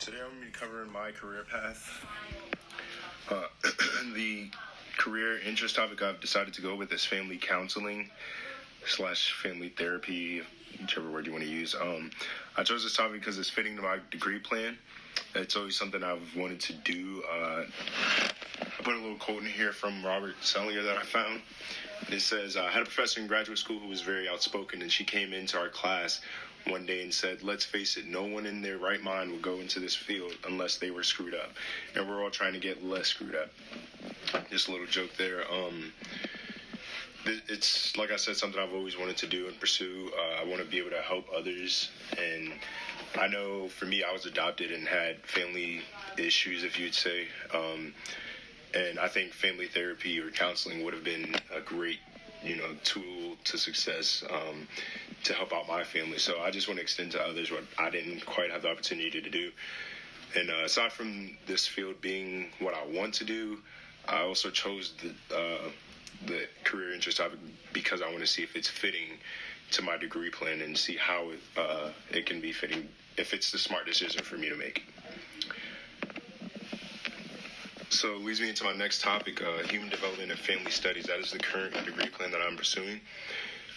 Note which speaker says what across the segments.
Speaker 1: Today I'm going to be covering my career path. The career interest topic I've decided to go with is family counseling / family therapy, whichever word you want to use. I chose this topic because it's fitting to my degree plan. It's always something I've wanted to do. I put a little quote in here from Robert Sellinger that I found. It says, I had a professor in graduate school who was very outspoken, and she came into our class one day and said, let's face it, no one in their right mind will go into this field unless they were screwed up. And we're all trying to get less screwed up. Just a little joke there. It's, like I said, something I've always wanted to do and pursue. I want to be able to help others. And I know for me, I was adopted and had family issues, if you'd say. And I think family therapy or counseling would have been a great, tool to success to help out my family. So I just want to extend to others what I didn't quite have the opportunity to do. And aside from this field being what I want to do, I also chose the career interest topic because I want to see if it's fitting to my degree plan and see how it can be fitting, if it's the smart decision for me to make. So it leads me into my next topic, human development and family studies. That is the current degree plan that I'm pursuing.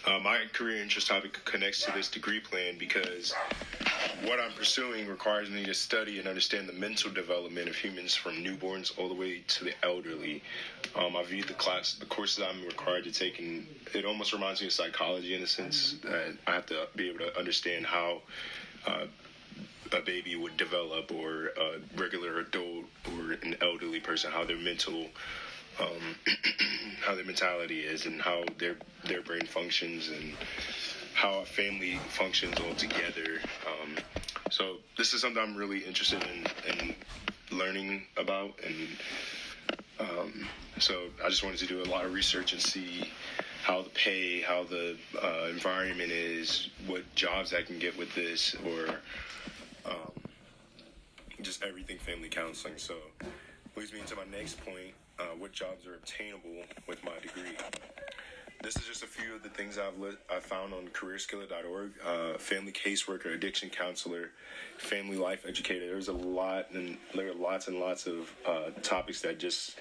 Speaker 1: My career interest topic connects to this degree plan because what I'm pursuing requires me to study and understand the mental development of humans from newborns all the way to the elderly. I view the courses I'm required to take, and it almost reminds me of psychology in a sense that I have to be able to understand how a baby would develop, or a regular adult or an elderly person, how their how their mentality is, and how their brain functions, and how a family functions all together. So this is something I'm really interested in learning about, and so I just wanted to do a lot of research and see how the pay, how the environment is, what jobs I can get with this, or just everything family counseling. So leads me into my next point, what jobs are obtainable with my degree. This is just a few of the things I found on careerskiller.org. Family caseworker, addiction counselor, family life educator. There are lots and lots of topics that just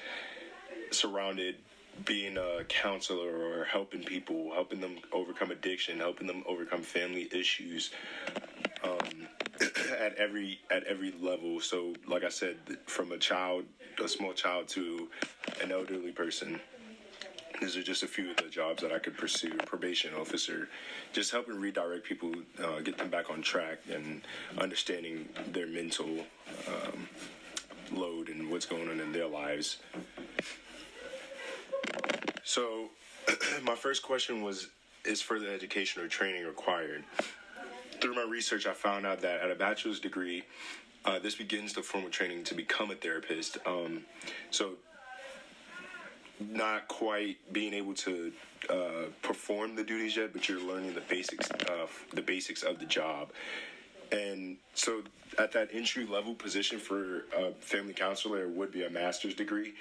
Speaker 1: surrounded being a counselor or helping people, helping them overcome addiction, helping them overcome family issues. At every level. So like I said, from a small child to an elderly person, these are just a few of the jobs that I could pursue. Probation officer, just helping redirect people, get them back on track, and understanding their mental load and what's going on in their lives. So my first question is further education or training required? Through my research, I found out that at a bachelor's degree, this begins the formal training to become a therapist. So not quite being able to perform the duties yet, but you're learning the basics of the job. And so at that entry level position for a family counselor would be a master's degree.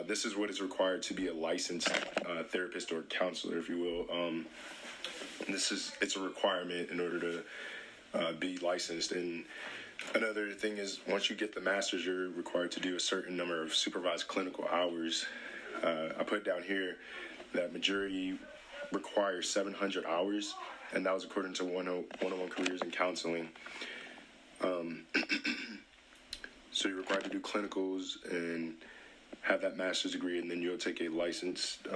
Speaker 1: This is what is required to be a licensed therapist or counselor, if you will. It's a requirement in order to be licensed. And another thing is, once you get the master's, you're required to do a certain number of supervised clinical hours. I put down here that majority requires 700 hours, and that was according to 101 Careers in Counseling. So you're required to do clinicals and have that master's degree, and then you'll take a licensed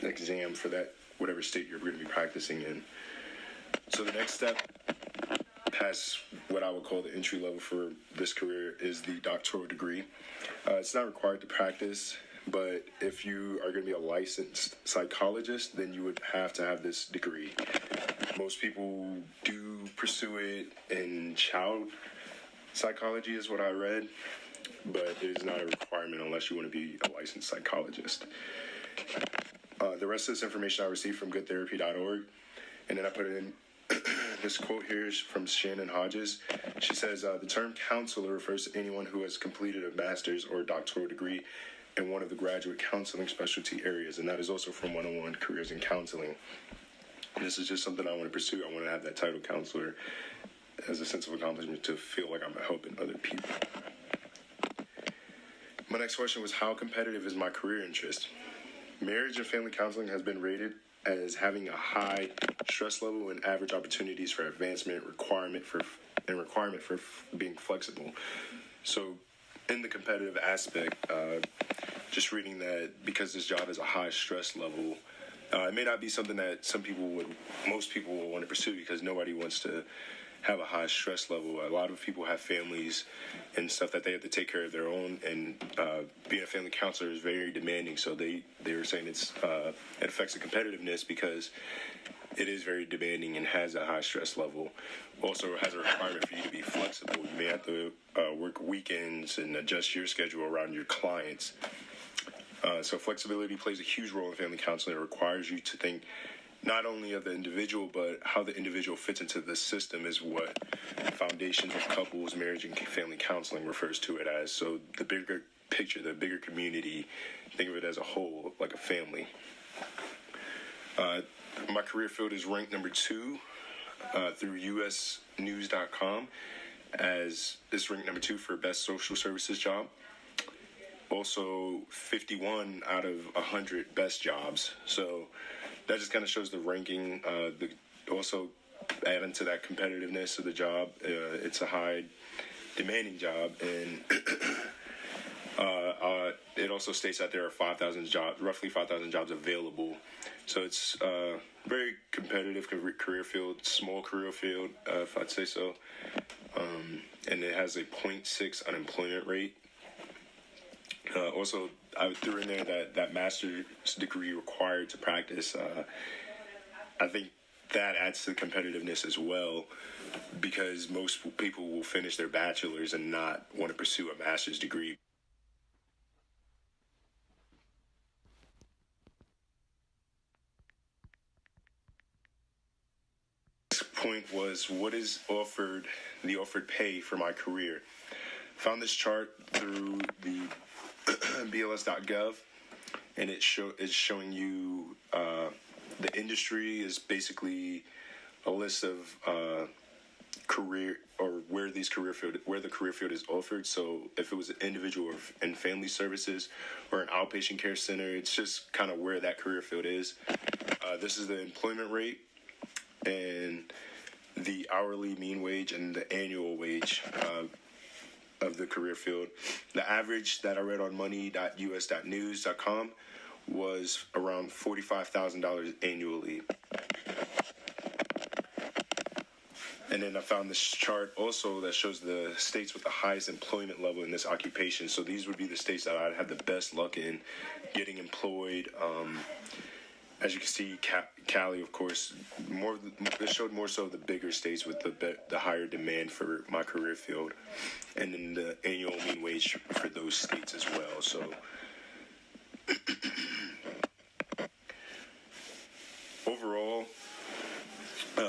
Speaker 1: exam for that, whatever state you're going to be practicing in. So the next step past what I would call the entry level for this career is the doctoral degree. It's not required to practice, but if you are going to be a licensed psychologist, then you would have to have this degree. Most people do pursue it in child psychology, is what I read, but it is not a requirement unless you want to be a licensed psychologist. The rest of this information I received from goodtherapy.org, and then I put it in this quote here is from Shannon Hodges. She says, the term counselor refers to anyone who has completed a master's or doctoral degree in one of the graduate counseling specialty areas, and that is also from 101 Careers in Counseling. And this is just something I want to pursue. I want to have that title counselor as a sense of accomplishment, to feel like I'm helping other people. My next question was, how competitive is my career interest? Marriage and family counseling has been rated as having a high stress level and average opportunities for advancement, requirement for being flexible. So, in the competitive aspect, just reading that because this job has a high stress level, it may not be something that most people will want to pursue because nobody wants to have a high stress level. A lot of people have families and stuff that they have to take care of their own, and being a family counselor is very demanding. So they were saying it affects the competitiveness because it is very demanding and has a high stress level. Also has a requirement for you to be flexible. You may have to work weekends and adjust your schedule around your clients. So flexibility plays a huge role in family counseling. It requires you to think not only of the individual, but how the individual fits into the system is what Foundations of Couples, Marriage, and Family Counseling refers to it as. So the bigger picture, the bigger community, think of it as a whole, like a family. My career field is ranked number 2 through usnews.com as it's ranked number 2 for best social services job. Also 51 out of 100 best jobs. So that just kind of shows the ranking. Also adding to that competitiveness of the job, it's a high demanding job, and it also states that there are roughly 5,000 jobs available. So it's very competitive career field, small career field, if I'd say so. And it has a 0.6 unemployment rate. Also, I threw in there that master's degree required to practice. I think that adds to the competitiveness as well, because most people will finish their bachelor's and not want to pursue a master's degree. Next point was, what is the offered pay for my career? Found this chart through the BLS.gov, and it's showing you the industry is basically a list of career or where the career field is offered. So if it was an individual and family services or an outpatient care center, it's just kind of where that career field is. This is the employment rate and the hourly mean wage and the annual wage of the career field. The average that I read on money.us.news.com was around $45,000 annually. And then I found this chart also that shows the states with the highest employment level in this occupation. So these would be the states that I'd have the best luck in getting employed. As you can see, Cali, of course, it showed more so the bigger states with the higher demand for my career field, and then the annual mean wage for those states as well. So, overall,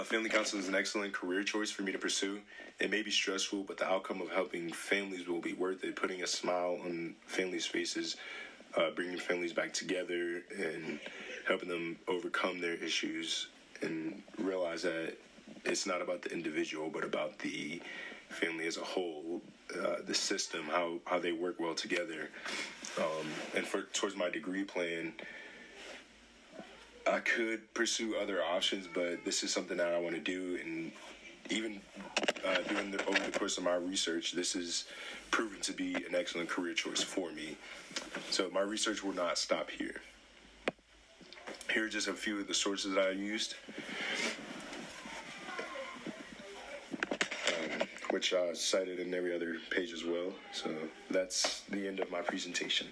Speaker 1: family counseling is an excellent career choice for me to pursue. It may be stressful, but the outcome of helping families will be worth it. Putting a smile on families' faces, bringing families back together, and helping them overcome their issues and realize that it's not about the individual, but about the family as a whole, the system, how they work well together. And towards my degree plan, I could pursue other options, but this is something that I want to do. And even over the course of my research, this is proven to be an excellent career choice for me. So my research will not stop here. Here are just a few of the sources that I used, which I cited in every other page as well. So that's the end of my presentation.